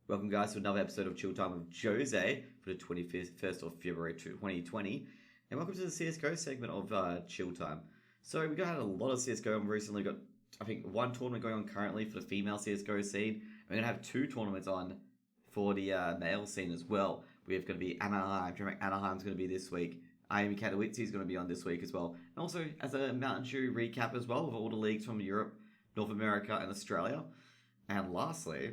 Welcome, guys, to another episode of Chilltime with Jose for the 21st of February 2020. And welcome to the CSGO segment of Chilltime. So, we had a lot of CSGO recently. We've got, I think, one tournament going on currently for the female CSGO scene. We're going to have two tournaments on for the male scene as well. We're going to be Anaheim. Dreamhack Anaheim's going to be this week. Katowice is going to be on this week as well. And also, as a Mountain Dew recap as well, of all the leagues from Europe, North America, and Australia. And lastly,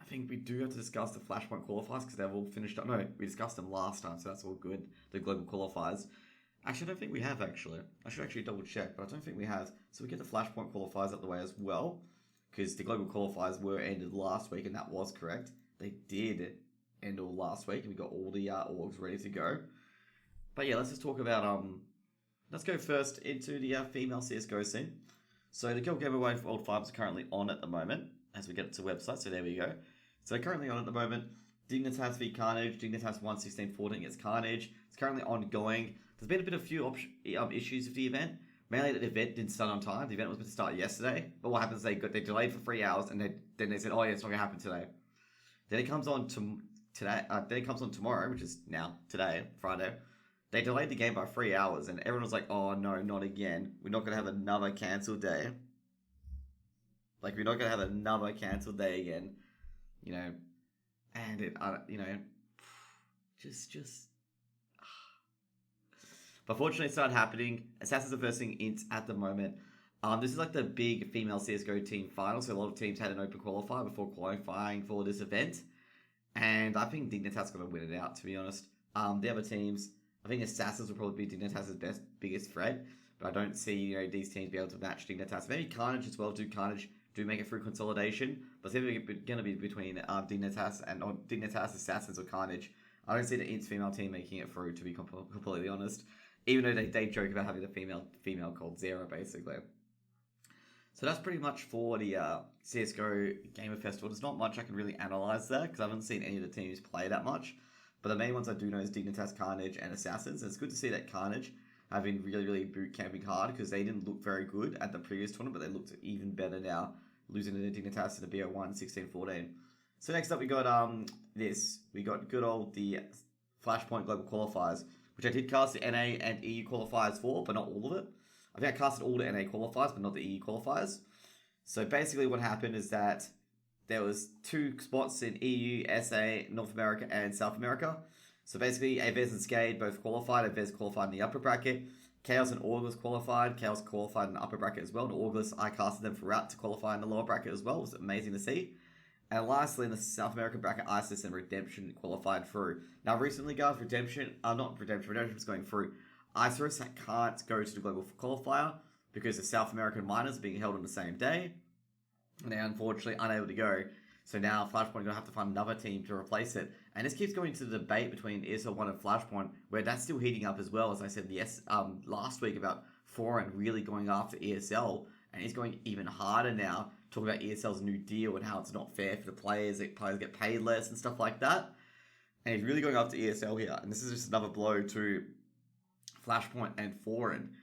I think we do have to discuss the Flashpoint qualifiers because they've all finished up. No, we discussed them last time, so that's all good. The global qualifiers. Actually, I don't think we have, actually. I should actually double check, but I don't think we have. So we get the Flashpoint qualifiers out the way as well, because the global qualifiers were ended last week, and that was correct. They did end all last week, and we got all the orgs ready to go. But yeah, let's just talk about, let's go first into the female CSGO scene. So the Kill Game Away for World Farms are currently on at the moment, as we get to the website, so there we go. So currently on at the moment, Dignitas v Carnage, Dignitas 116-14 against Carnage. It's currently ongoing. There's been a bit of few issues with the event. Mainly that the event didn't start on time. The event was meant to start yesterday, but what happens is they delayed for 3 hours, and then they said, oh yeah, it's not going to happen today. Then it comes on today. Then it comes on tomorrow, which is now, today, Friday. They delayed the game by 3 hours, and everyone was like, oh no, not again. We're not going to have another cancelled day. Like, we're not going to have another cancelled day again. You know, and it, But fortunately, it started happening. Assassins are versing Int at the moment. This is like the big female CSGO team final, so a lot of teams had an open qualifier before qualifying for this event. And I think Dignitas going to win it out, to be honest. The other teams, I think Assassins will probably be Dignitas' biggest threat, but I don't see these teams be able to match Dignitas. Maybe Carnage as well. Carnage do make it through consolidation, but it's going to be between Dignitas and Dignitas, Assassins, or Carnage. I don't see the Int's female team making it through, to be completely honest. Even though they joke about having the female called Zero, basically. So that's pretty much for the CSGO Gamer Festival. There's not much I can really analyze there, because I haven't seen any of the teams play that much. But the main ones I do know is Dignitas, Carnage, and Assassins. And it's good to see that Carnage have been really boot camping hard, because they didn't look very good at the previous tournament, but they looked even better now, losing to the Dignitas to the BO1 16-14. So next up we got this. We got good old the Flashpoint Global Qualifiers, which I did cast the NA and EU qualifiers for, but not all of it. I think I casted all the NA qualifiers, but not the EU qualifiers. So basically what happened is that there was 2 spots in EU, SA, North America, and South America. So basically, Avez and Skade both qualified. Avez qualified in the upper bracket. Chaos and August qualified. Chaos qualified in the upper bracket as well. And August, I casted them throughout to qualify in the lower bracket as well. It was amazing to see. And lastly, in the South American bracket, ISIS and Redemption qualified through. Now, recently, guys, Redemption was going through. ISIS can't go to the global qualifier because the South American minors are being held on the same day. And they're unfortunately unable to go. So now Flashpoint are going to have to find another team to replace it. And this keeps going to the debate between ESL 1 and Flashpoint, where that's still heating up as well. As I said last week about Foreign really going after ESL. And he's going even harder now, talking about ESL's new deal and how it's not fair for the players. That players get paid less and stuff like that. And he's really going after ESL here. And this is just another blow to Flashpoint and Foreign.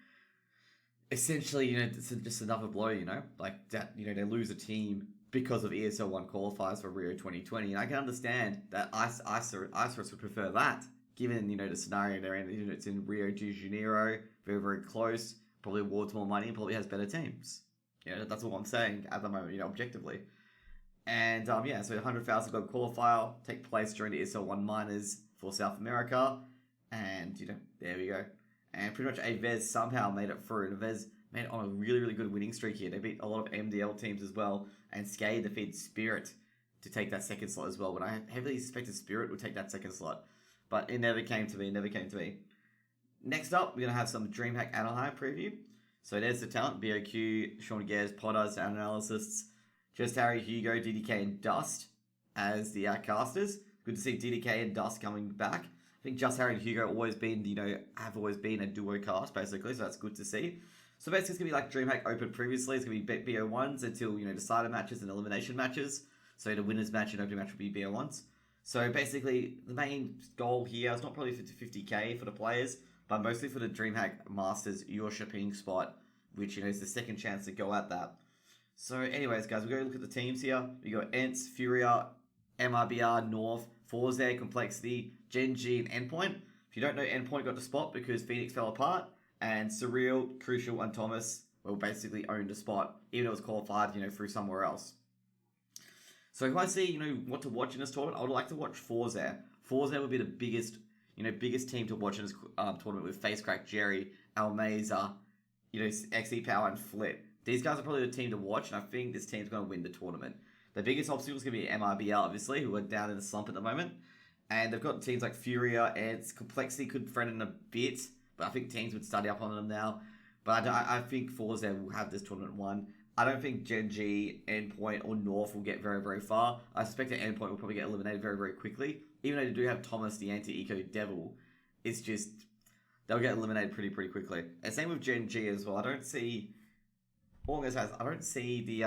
Essentially, it's just another blow, like that, they lose a team because of ESL 1 qualifiers for Rio 2020. And I can understand that ISIS would prefer that, given, the scenario they're in. It's in Rio de Janeiro, very, very close, probably awards more money, and probably has better teams. That's all I'm saying at the moment, objectively. And, so 100,000 global qualifier take place during the ESL 1 minors for South America. And, there we go. And pretty much Avez somehow made it through. And Avez made it on a really, really good winning streak here. They beat a lot of MDL teams as well. And Skade defeated Spirit to take that second slot as well. But I heavily suspected Spirit would take that second slot. But it never came to me. Next up, we're going to have some Dreamhack Anaheim preview. So there's the talent. BOQ, Sean Gares, Potters, and analysts. Just Harry, Hugo, DDK, and Dust as the casters. Good to see DDK and Dust coming back. I think Just Harry and Hugo have always been a duo cast, basically, so that's good to see. So basically, it's going to be like Dreamhack Open previously. It's going to be BO1s until, decider matches and elimination matches. So the winners match and opening match will be BO1s. So basically, the main goal here is not probably 50k for the players, but mostly for the Dreamhack Masters Your Shipping spot, which, is the second chance to go at that. So anyways, guys, we're going to look at the teams here. We got Ents, Furia, MRBR, North, Forza, Complexity, Gen G, and Endpoint. If you don't know, Endpoint got the spot because Phoenix fell apart, and Surreal, Crucial, and Thomas basically owned the spot, even though it was qualified, through somewhere else. So if I see, what to watch in this tournament, I would like to watch Forza. Forza would be the biggest team to watch in this tournament with Facecrack, Jerry, Almeza, XE Power, and Flip. These guys are probably the team to watch, and I think this team's going to win the tournament. The biggest obstacle is going to be MRBL, obviously, who are down in the slump at the moment. And they've got teams like Furia, Ants, Complexity could threaten a bit, but I think teams would study up on them now. But I think Forza will have this tournament won. I don't think Gen G, Endpoint, or North will get very, very far. I suspect that Endpoint will probably get eliminated very, very quickly. Even though they do have Thomas, the anti-eco devil, it's just, they'll get eliminated pretty quickly. And same with Gen G as well. I don't see the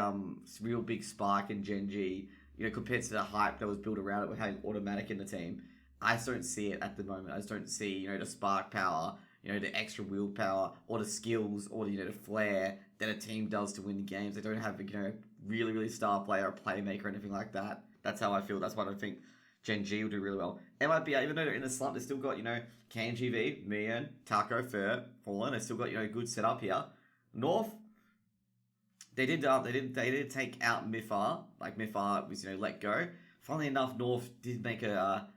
real big spark in Gen G, compared to the hype that was built around it with having automatic in the team. I just don't see it at the moment. I just don't see, the spark power, the extra willpower, or the skills, or the flair that a team does to win the games. They don't have, really, really star player, or playmaker, or anything like that. That's how I feel. That's why I don't think Gen G will do really well. MIB, even though they're in the slump, they've still got, KNGV, Mian, Taco, Fur, Fallen. They've still got, good setup here. North, they did take out Mifar. Like, Mifar was, let go. Funnily enough, North did make a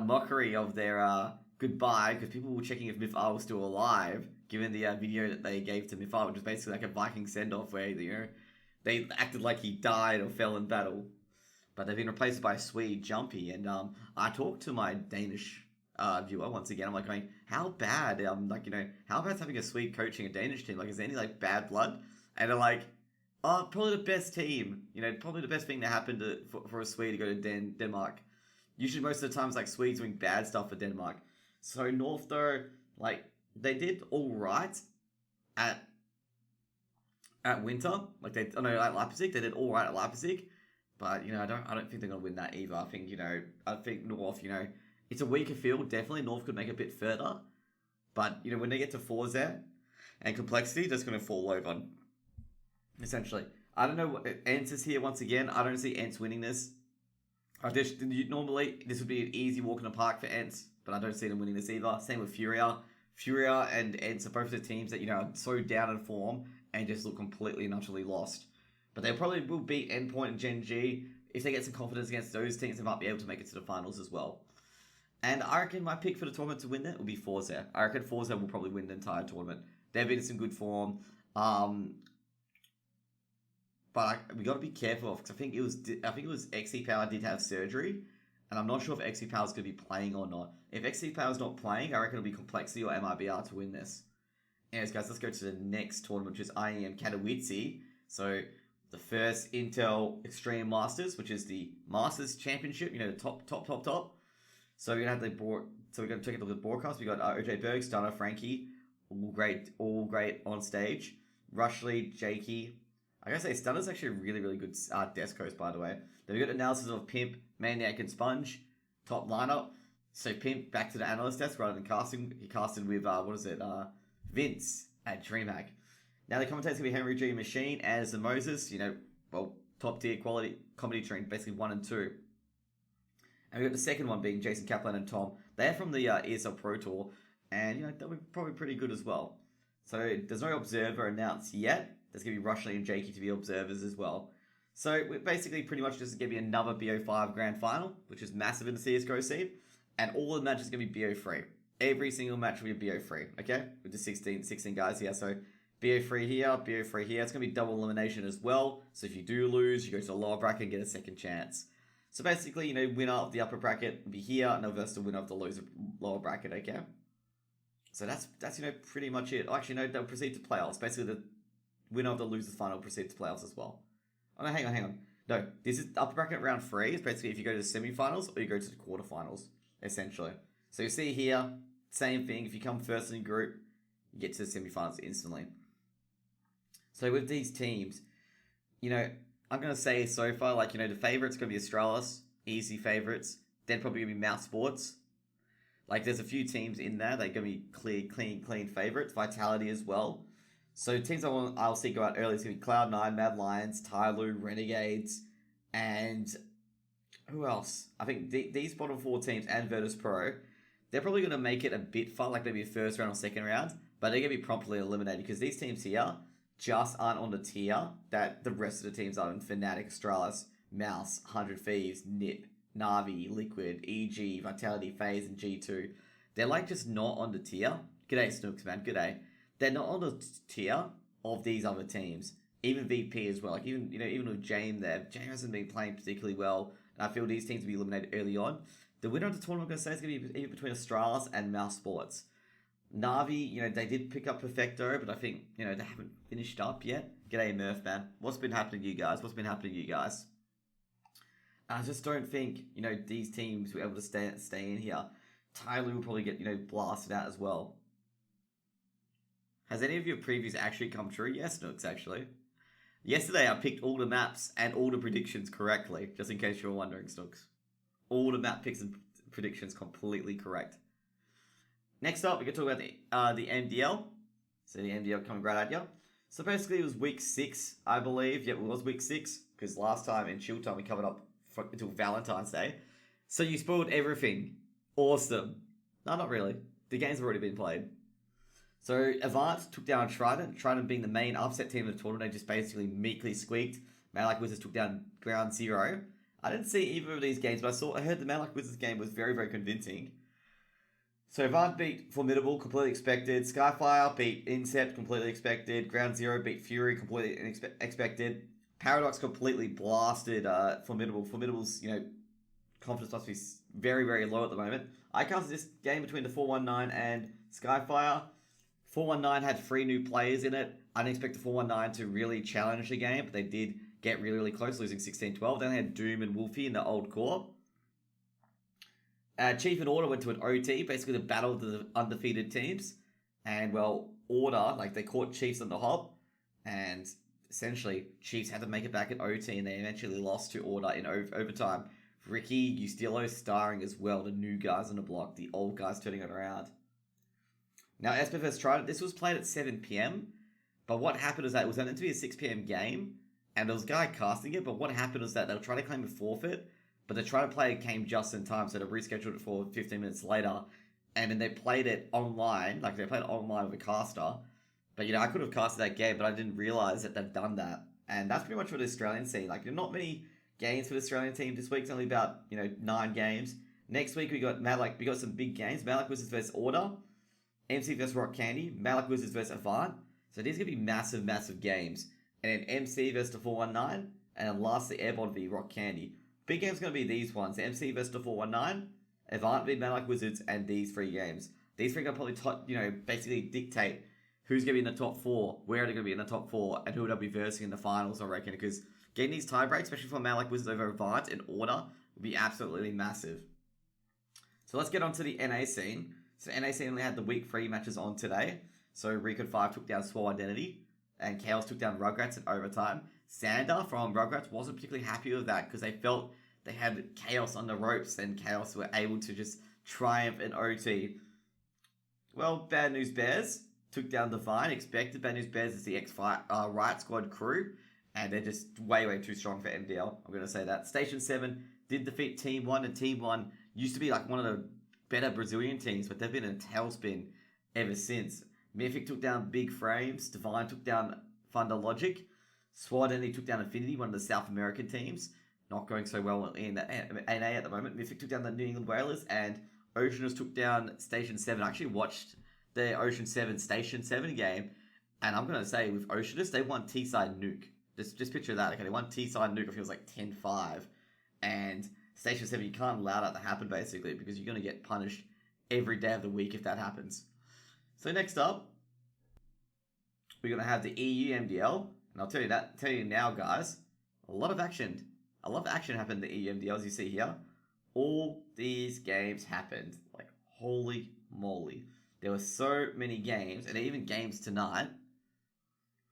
mockery of their goodbye, because people were checking if Mifar was still alive, given the video that they gave to Mifar, which was basically like a Viking send-off where, they acted like he died or fell in battle. But they've been replaced by Swede Jumpy, and I talked to my Danish viewer once again. I'm like going, how bad? How bad's having a Swede coaching a Danish team? Like, is there any bad blood? And they're like, oh, probably the best team. Probably the best thing that happened for a Swede to go to Denmark. Usually, most of the time, it's Swedes doing bad stuff for Denmark. So North, though, they did all right at Winter. At Leipzig, they did all right at Leipzig. But, I don't think they're going to win that either. I think North, it's a weaker field. Definitely North could make a bit further. But, when they get to Forza and Complexity, that's going to fall over, essentially. I don't know. Ents is here once again. I don't see Ents winning this. Normally, this would be an easy walk in the park for Ents, but I don't see them winning this either. Same with Furia. Furia and Ents are both the teams that, are so down in form and just look completely and utterly lost. But they probably will beat Endpoint and Gen G. If they get some confidence against those teams, they might be able to make it to the finals as well. And I reckon my pick for the tournament to win that will be Forza. I reckon Forza will probably win the entire tournament. They've been in some good form. But we got to be careful because I think it was XE Power did have surgery, and I'm not sure if XE Power is going to be playing or not. If XE Power is not playing, I reckon it'll be Complexity or MRBR to win this. Anyways, guys, let's go to the next tournament, which is IEM Katowice. So the first Intel Extreme Masters, which is the Masters Championship. The top. So we're gonna have we're gonna take a look at the broadcast. We got OJ Berg, Stunner, Frankie, all great on stage. Rushley, Jakey. I gotta say, Stunner's actually a really, really good desk host, by the way. Then we got analysis of Pimp, Maniac, and Sponge. Top lineup. So Pimp back to the analyst desk rather than casting. He casted with Vince at Dreamhack. Now the commentators gonna be Henry G Machine as the Moses. Top tier quality comedy train, basically 1 and 2. And we got the second one being Jason Kaplan and Tom. They're from the ESL Pro Tour, and they'll be probably pretty good as well. So there's no observer announced yet. There's going to be Rushley and Jakey to be observers as well. So we're basically pretty much just going to be another BO5 Grand Final, which is massive in the CSGO scene. And all the matches are going to be BO3. Every single match will be BO3, okay? With the 16 guys here. So BO3 here, BO3 here. It's going to be double elimination as well. So if you do lose, you go to the lower bracket and get a second chance. So basically, winner of the upper bracket will be here, and they'll versus the winner of the lower bracket, okay? So that's pretty much it. Actually, no, they'll proceed to playoffs. Basically, the winner of the losers final proceeds to playoffs as well. Oh, no, hang on. No, this is upper bracket round 3. It's basically if you go to the semifinals or you go to the quarterfinals, essentially. So you see here, same thing. If you come first in the group, you get to the semifinals instantly. So with these teams, I'm going to say so far, the favourites going to be Astralis, easy favourites. Then probably going to be Mouse Sports. There's a few teams in there. They're going to be clean favourites. Vitality as well. So teams I'll see go out early is going to be Cloud9, Mad Lions, Tyloo, Renegades, and Who else? I think these bottom four teams and Virtus Pro, they're probably going to make it a bit fun, like maybe a first round or second round, but they're going to be promptly eliminated because these teams here just aren't on the tier that the rest of the teams are in. Fnatic, Astralis, Mouse, 100 Thieves, Nip, Navi, Liquid, EG, Vitality, FaZe, and G2. They're like just not on the tier. G'day, Snooks, man. G'day. They're not on the tier of these other teams. Even VP as well. Like even with Jame there, Jame hasn't been playing particularly well. And I feel these teams will be eliminated early on. The winner of the tournament, I'm going to say, is going to be either between Astralis and Mouse Sports. Navi, they did pick up Perfecto, but I think, they haven't finished up yet. G'day, Murph, man. What's been happening to you guys? I just don't think, these teams were able to stay in here. Tyler will probably get, blasted out as well. Has any of your previews actually come true? Yes, Nooks, actually. Yesterday, I picked all the maps and all the predictions correctly, just in case you were wondering, Snooks. All the map picks and predictions completely correct. Next up, we can talk about the MDL. So the MDL coming right at you. So basically, it was week 6, I believe. Yep, it was week 6, because last time in Chilltime, we covered up until Valentine's Day. So you spoiled everything. Awesome. No, not really. The games have already been played. So Avant took down Trident. Trident being the main upset team of the tournament, they just basically meekly squeaked. Malak Wizards took down Ground Zero. I didn't see either of these games, but I heard the Malak Wizards game was very, very convincing. So Avant beat Formidable, completely expected. Skyfire beat Incept, completely expected. Ground Zero beat Fury, completely expected. Paradox completely blasted Formidable. Formidable's, confidence must be very, very low at the moment. I casted this game between the 419 and Skyfire. 419 had 3 new players in it. I didn't expect the 419 to really challenge the game, but they did get really, really close, losing 16-12. Then they had Doom and Wolfie in the old core. Chief and Order went to an OT, basically the battle of the undefeated teams. And, Order, they caught Chiefs on the hop. And essentially, Chiefs had to make it back at OT, and they eventually lost to Order in overtime. Ricky, Ustilo starring as well, the new guys on the block, the old guys turning it around. Now, Esper vs. Trident, this was played at 7 p.m. But what happened is that it was meant to be a 6 p.m. game, and there was a guy casting it, but what happened was that they were trying to claim a forfeit, but the Trident player came just in time, so they rescheduled it for 15 minutes later, and then they played it online, they played it online with a caster, but, I could have casted that game, but I didn't realise that they'd done that, and that's pretty much for the Australian scene. Not many games for the Australian team this week, it's only about, 9 games. Next week, we got some big games. Malak Wizards versus Order, MC vs. Rock Candy, Malak Wizards vs. Avant. So these are going to be massive, massive games. And then MC versus the 419. And then lastly, Airborne v Rock Candy. Big games going to be these ones. MC versus the 419, Avant v Malak Wizards, and these 3 games. These 3 are going to probably, basically dictate who's going to be in the top 4, where they're going to be in the top 4, and who they'll be versing in the finals, I reckon. Because getting these tie breaks, especially for Malak Wizards over Avant in Order, would be absolutely massive. So let's get on to the NA scene. So NAC only had the week 3 matches on today. So Recon 5 took down Swore Identity, and Chaos took down Rugrats in overtime. Sander from Rugrats wasn't particularly happy with that because they felt they had Chaos on the ropes, and Chaos were able to just triumph in OT. Well, Bad News Bears took down Divine. Expected. Bad News Bears is the Riot Squad crew, and they're just way, way too strong for MDL. I'm going to say that. Station 7 did defeat Team 1, and Team 1 used to be one of the better Brazilian teams, but they've been in a tailspin ever since. Mythic took down Big Frames. Divine took down Thunder Logic. Sword Enemy took down Affinity, one of the South American teams. Not going so well in NA at the moment. Mythic took down the New England Whalers, and Oceanus took down Station 7. I actually watched the Ocean 7 Station 7 game, and I'm going to say with Oceanus, they won T-Side Nuke. Just picture that. Okay, they won T-Side Nuke, I think it was 10-5. And Station 7, you can't allow that to happen, basically, because you're going to get punished every day of the week if that happens. So next up, we're going to have the EU MDL. And I'll tell you now, guys, a lot of action happened in the EU MDL, as you see here. All these games happened. Holy moly. There were so many games, and even games tonight.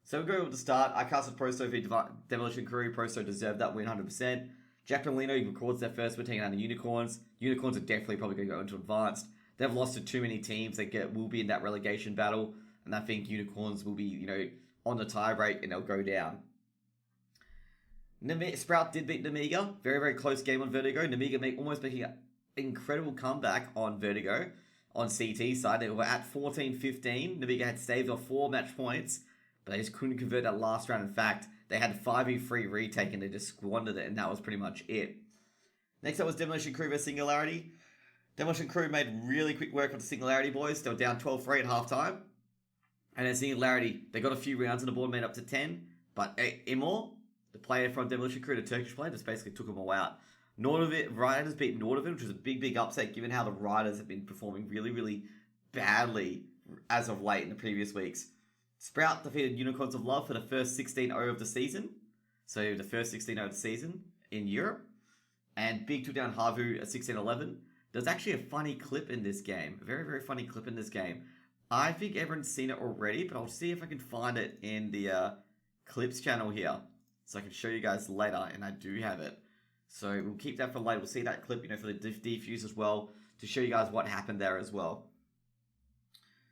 So we'll go with the start. I casted Prosto v Demolition Crew. Prosto deserved that win 100%. Jack Molino records their first win, taking out the Unicorns. Unicorns are definitely probably going to go into Advanced. They've lost to too many teams that will be in that relegation battle, and I think Unicorns will be, on the tie break, and they'll go down. Sprout did beat Namiga. Very, very close game on Vertigo. Namiga almost making an incredible comeback on Vertigo on CT side. They were at 14-15. Namiga had saved off 4 match points, but they just couldn't convert that last round. In fact, they had 5v3 retake and they just squandered it, and that was pretty much it. Next up was Demolition Crew vs Singularity. Demolition Crew made really quick work on the Singularity boys. They were down 12-3 at halftime. And then Singularity, they got a few rounds on the board, made up to 10. But Imor, the player from Demolition Crew, the Turkish player, just basically took them all out. Riders beat Nordovid, which was a big upset given how the Riders have been performing really, really badly as of late in the previous weeks. Sprout defeated Unicorns of Love for the first 16-0 of the season. So the first 16-0 of the season in Europe. And Big took down Havu at 16-11. There's actually a funny clip in this game. A very, very funny clip in this game. I think everyone's seen it already, but I'll see if I can find it in the clips channel here. So I can show you guys later, and I do have it. So we'll keep that for later. We'll see that clip, for the defuse as well, to show you guys what happened there as well.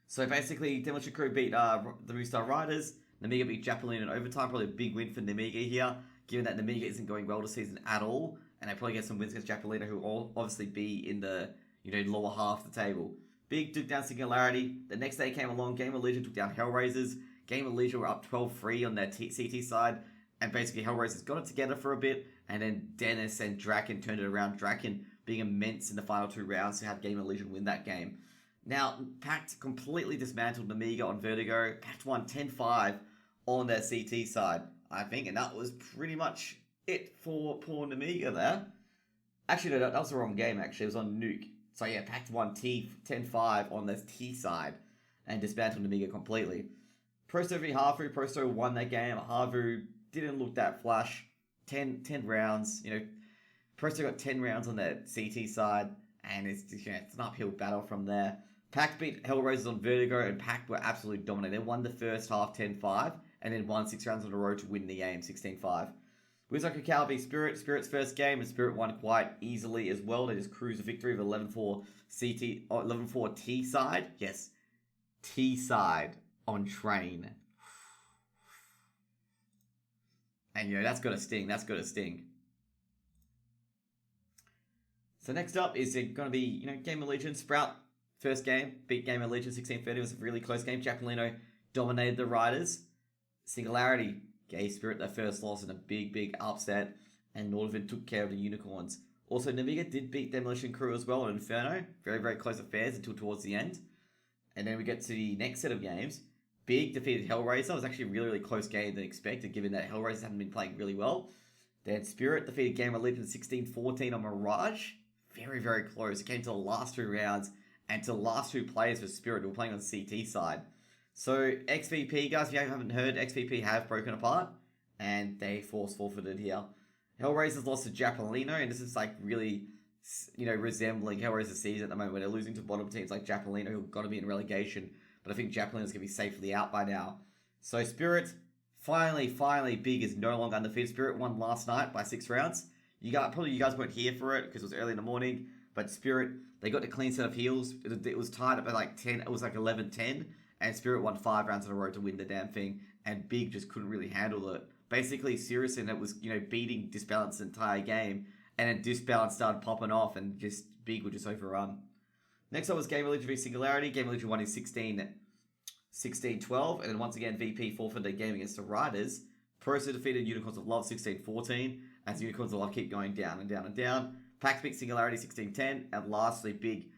So basically, Demolition Crew beat the Moostar Riders. Namiga beat Japolino in overtime. Probably a big win for Namiga here, given that Namiga isn't going well this season at all. And they probably get some wins against Japolino, who will obviously be in the lower half of the table. Big took down Singularity. The next day came along. Game of Legion took down Hellraisers. Game of Legion were up 12-3 on their CT side. And basically Hellraisers got it together for a bit. And then Dennis and Draken turned it around. Draken being immense in the final 2 rounds to have Game of Legion win that game. Now, Pact completely dismantled Namiga on Vertigo. Pact won 10-5 on their CT side, I think. And that was pretty much it for poor Namiga there. Actually, no, that was the wrong game, actually. It was on Nuke. So yeah, Pact won 10-5 on the T side and dismantled Namiga completely. Prosto v Havu. Prosto won that game. Havu didn't look that flush. 10 rounds. Prosto got 10 rounds on their CT side, and it's an uphill battle from there. Pact beat Hellraisers on Vertigo, and Pact were absolutely dominating. They won the first half 10-5, and then won 6 rounds in a row to win the game 16-5. Wizard Kakao v Spirit. Spirit's first game, and Spirit won quite easily as well. They just cruised a victory of 11-4 T side. Yes, T side on Train. And that's got to sting. That's got to sting. So next up is going to be Game of Legion. Sprout first game beat Game of Legion 16-30. It was a really close game. Japolino dominated the Riders. Singularity gave Spirit their first loss in a big upset, and Nordovid took care of the Unicorns. Also, Namiga did beat Demolition Crew as well on Inferno. Very, very close affairs until towards the end. And then we get to the next set of games. Big defeated Hellraiser. It was actually a really, really close game than expected, given that Hellraiser hadn't been playing really well. Then Spirit defeated Game of Legion 16-14 on Mirage. Very, very close. It came to the last 2 rounds, and to the last 2 players for Spirit who were playing on the CT side. So, XVP, guys, if you haven't heard, XVP have broken apart, and they forfeited here. Hellraisers lost to Japolino, and this is really, resembling Hellraiser's season at the moment, where they're losing to bottom teams like Japolino, who've got to be in relegation, but I think Japolino's going to be safely out by now. So, Spirit, finally, Big is no longer undefeated. Spirit won last night by 6 rounds. You guys weren't here for it, because it was early in the morning, but Spirit, they got the clean set of heals. It was tied up at 10, it was 11-10, and Spirit won 5 rounds in a row to win the damn thing, and Big just couldn't really handle it. Basically, Sirius was, beating Disbalance the entire game, and then Disbalance started popping off, and just Big would just overrun. Next up was Game of Legion v Singularity. Game of Legion won in 16-12, and then once again, VP forfeited their game against the Riders. Proso defeated Unicorns of Love 16-14, as Unicorns of Love keep going down and down and down. Pact beat Singularity 16-10, and lastly, Big,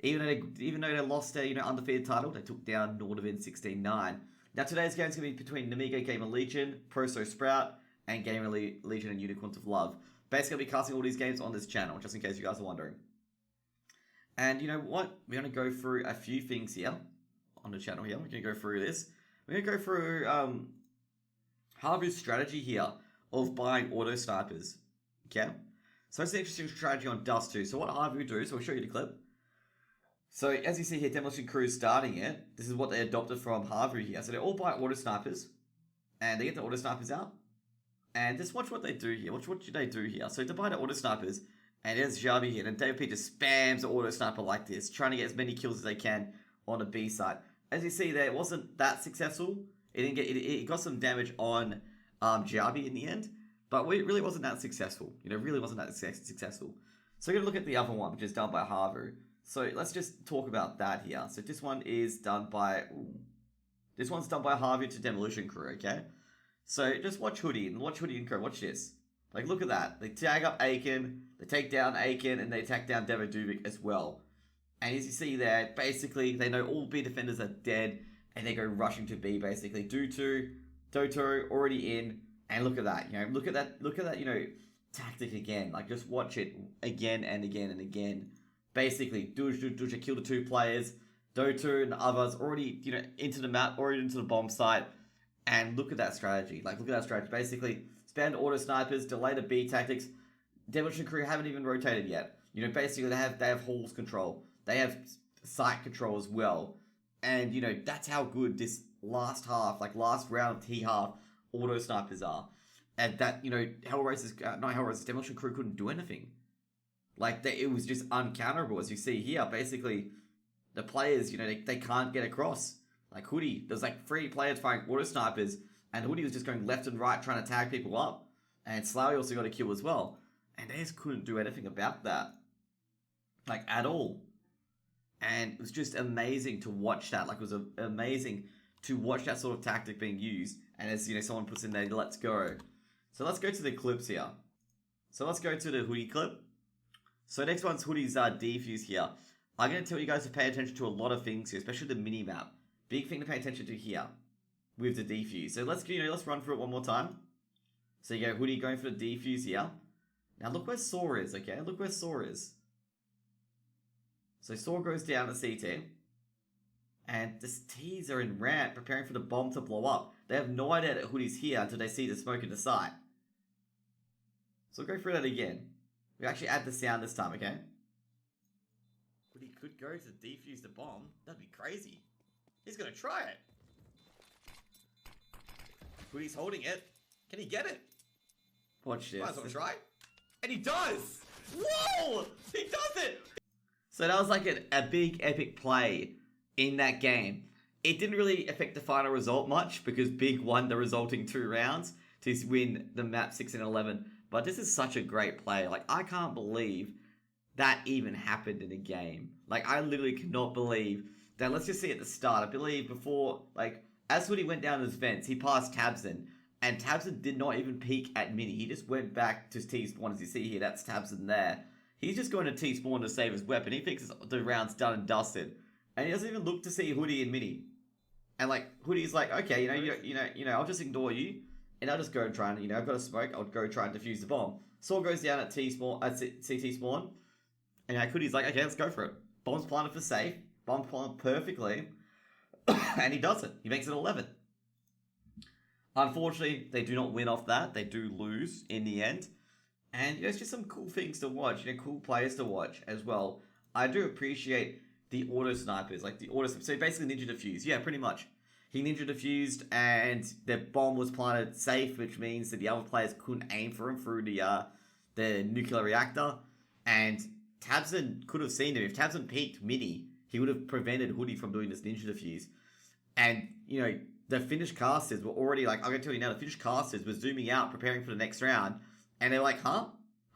even though they lost their undefeated title, they took down Nordovid 16-9. Now today's game is going to be between Namiga, Game of Legion, Proso Sprout, and Game of Legion and Unicorns of Love. Basically, I'll be casting all these games on this channel, just in case you guys are wondering. And you know what? We're going to go through a few things here on the channel here. We're going to go through this. We're going to go through Havu's strategy here of buying auto snipers. Okay? So it's an interesting strategy on Dust 2. So what Havu do, so I'll show you the clip. So as you see here, Demolition Crew is starting it. This is what they adopted from Havu here. So they all buy auto snipers, and they get the auto snipers out. And just watch what they do here. Watch what they do here. So to buy the auto snipers, and there's Javi here, and David P just spams the auto sniper like this, trying to get as many kills as they can on the B side. As you see there, it wasn't that successful. It got some damage on Javi in the end. But it really wasn't that successful. Really wasn't that successful. So we're going to look at the other one, which is done by Havu. So let's just talk about that here. So this one is done by... This one's done by Havu to Demolition Crew, okay? So just watch Hoodie and Co. Watch this. Like, look at that. They tag up Aiken, they take down Aiken, and they attack down Devo Duvik as well. And as you see there, basically, they know all B defenders are dead, and they go rushing to B, basically. Doto already in, and look at that. Look at that, tactic again. Like, just watch it again and again and again. Basically, Dusha kill the 2 players. Doto and others already, into the map, already into the bomb site. And look at that strategy. Basically, spam auto snipers, delay the B tactics. Demolition Crew haven't even rotated yet. Basically, they have halls control. They have site control as well. And, that's how good this last round of T-half auto snipers are. And that, Demolition Crew couldn't do anything. It was just uncounterable, as you see here. Basically, the players, they can't get across. Like Hoodie, there's 3 players firing auto snipers, and Hoodie was just going left and right trying to tag people up. And Slowy also got a kill as well. And they just couldn't do anything about that. At all. And it was just amazing to watch that. It was amazing to watch that sort of tactic being used. And as, someone puts in there, let's go. So let's go to the clips here. So let's go to the Hoodie clip. So next one's Hoodie's defuse here. I'm going to tell you guys to pay attention to a lot of things here, especially the mini-map. Big thing to pay attention to here with the defuse. So let's run through it one more time. So you go Hoodie going for the defuse here. Now look where Saw is, okay? Look where Saw is. So Saw goes down to CT. And the T's are in ramp preparing for the bomb to blow up. They have no idea that Hoodie's here until they see the smoke in the site. So we'll go through that again. We actually add the sound this time, okay? Hoodie could go to defuse the bomb. That'd be crazy. He's gonna try it. Hoodie's holding it. Can he get it? Watch this. Might as well try. And he does! Whoa! He does it! So that was a big epic play in that game. It didn't really affect the final result much because Big won the resulting 2 rounds to win the map 6 and 11. But this is such a great play. I can't believe that even happened in a game. I literally cannot believe that. Let's just see at the start. I believe before, as Hoodie went down his vents, he passed Tabson. And Tabson did not even peek at Mini. He just went back to T-spawn, as you see here. That's Tabson there. He's just going to T-spawn to save his weapon. He thinks the round's done and dusted. And he doesn't even look to see Hoodie and Mini. And Hoodie's okay, I'll just ignore you. And I'll just go and try and, I've got a smoke. I'll go try and defuse the bomb. Saw goes down at CT spawn. And Hoodie's okay, let's go for it. Bomb's planted for safe. Bomb's planted perfectly. And he does it. He makes it 11. Unfortunately, they do not win off that. They do lose in the end. And it's just some cool things to watch. Cool players to watch as well. I do appreciate the auto snipers. So basically ninja defused. Yeah, pretty much. He ninja defused and the bomb was planted safe, which means that the other players couldn't aim for him through the nuclear reactor. And Tabson could have seen him. If Tabson peeked Mini, he would have prevented Hoodie from doing this ninja defuse. And, the Finnish casters were already I'm going to tell you now, the Finnish casters were zooming out, preparing for the next round. And they're huh?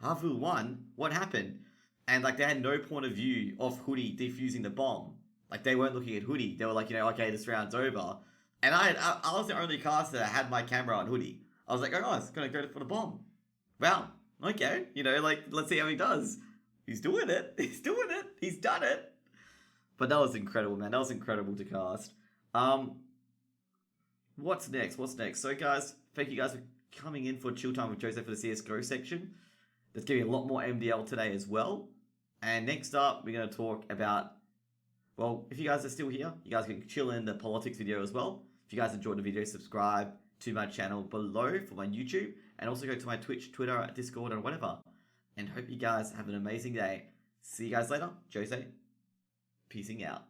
Havu won? What happened? And they had no point of view of Hoodie defusing the bomb. They weren't looking at Hoodie. They were okay, this round's over. And I was the only caster that had my camera on Hoodie. I was oh, it's going to go for the bomb. Wow. Okay. Let's see how he does. He's doing it. He's doing it. He's done it. But that was incredible, man. That was incredible to cast. What's next? So, guys, thank you guys for coming in for Chilltime with Jose for the CSGO section. There's going to be a lot more MDL today as well. And next up, we're going to talk about, well, if you guys are still here, you guys can chill in the politics video as well. If you guys enjoyed the video, subscribe to my channel below for my YouTube. And also go to my Twitch, Twitter, Discord, and whatever. And hope you guys have an amazing day. See you guys later. Jose, peacing out.